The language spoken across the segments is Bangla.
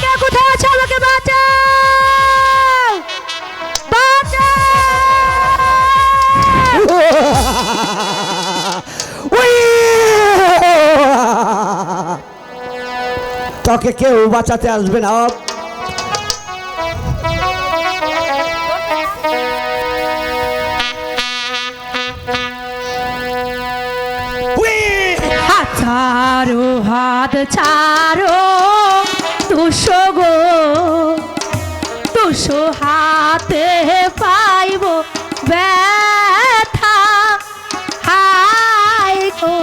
কে কোথায় আছে আমাকে বাঁচাও তোকে কেউ বাঁচাতে আসবে না। ছাড়ো হাত ছাড়ো দুশো গো দুশো হাতে পাইব ব্যথা হাই গো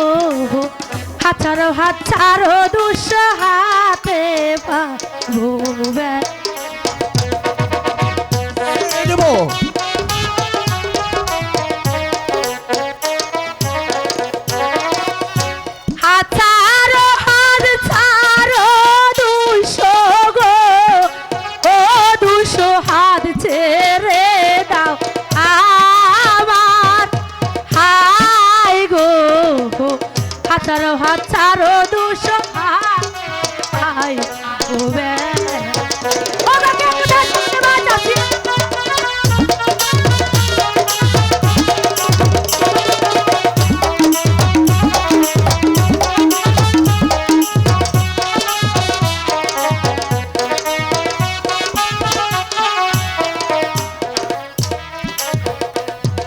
হাত ছাড়ো দুশো হাতে পাইব ব্যথা। হাত ছাড়ো দুশো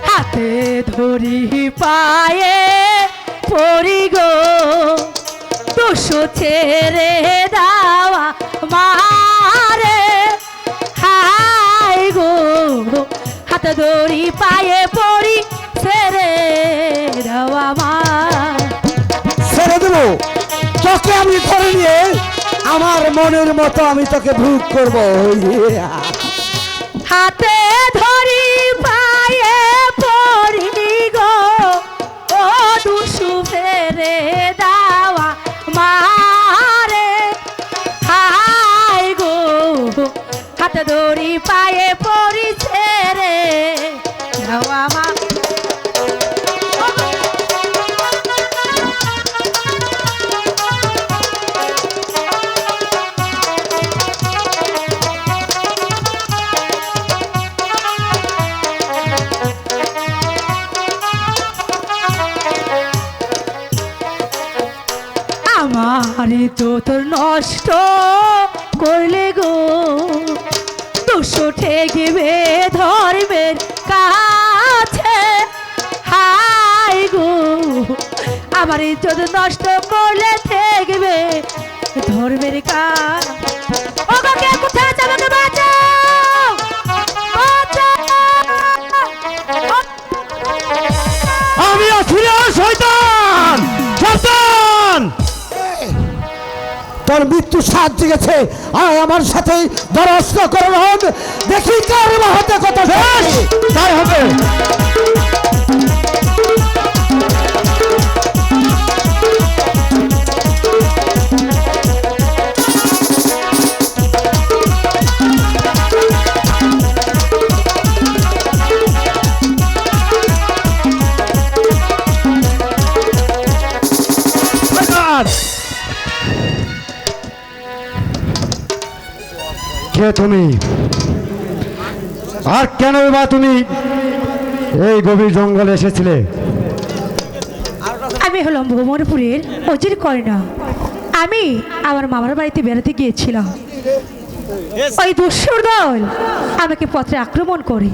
হাতে ধরি পায়ে পড়ি গো দুশো ছেড়ে দাওয়া মারে হাই গো হাত ধরি পায়ে পড়ি ছেড়ে দেওয়া মা ছেড়ে দেবো তোকে আমি ধরে নিয়ে আমার মনের মতো আমি তোকে ভোগ করবো। হাতে ধরি পায়ে পড়ি গো ও দুশো ফেরে দাওয়া মারে হাই গো হাত ধরি পায়ে পড়ি ছেড়ে দেওয়া মা আমারে তো তোর নষ্ট করলে গো দুশো ঠেকবে ধর্মের কাছে হাই গো আমার ইজ্জত নষ্ট করলে ঠেকবে ধর্মের কাছে। ওকে কোথায় আছে আমাকে বাঁচাও আমি আছি শয়তান শয়তান তোর মৃত্যু সাথ জেগেছে আর আমার সাথে দরস্ত করে হোক দেখি কার হাতে কত তাই হবে। কে তুমি আর কেন বা তুমি এই গভীর জঙ্গলে এসেছিলে? আমি হলাম ভ্রমণপুরের অজির কন্যা। আমি আমার মামার বাড়িতে বেড়াতে গিয়েছিলাম। ওই দুষ্টর দল আমাকে পথে আক্রমণ করে।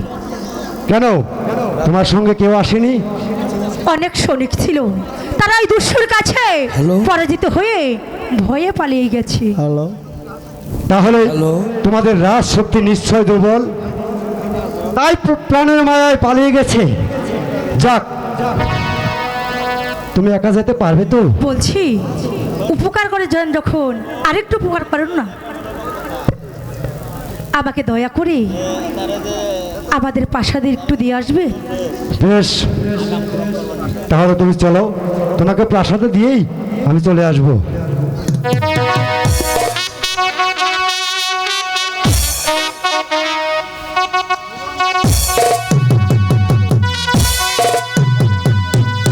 কেন তোমার সঙ্গে কেউ আসেনি? অনেক সৈনিক ছিল, তারা ওই দুষ্টর কাছে পরাজিত হয়ে ভয়ে পালিয়ে গেছে। তাহলে তোমাদের রাজ শক্তি নিশ্চয় দুর্বল, তাই প্রাণের মায়ায় পালিয়ে গেছে। যাক, তুমি একা যেতে পারবে তো? বলছি উপকার করে যান যখন আরেকটু উপকার করুন না, আমাকে দয়া করে আমাদের প্রাসাদে একটু দিয়ে আসবে। বেশ, তাহলে তুমি চলো, তোমাকে প্রাসাদে দিয়েই আমি চলে আসবো।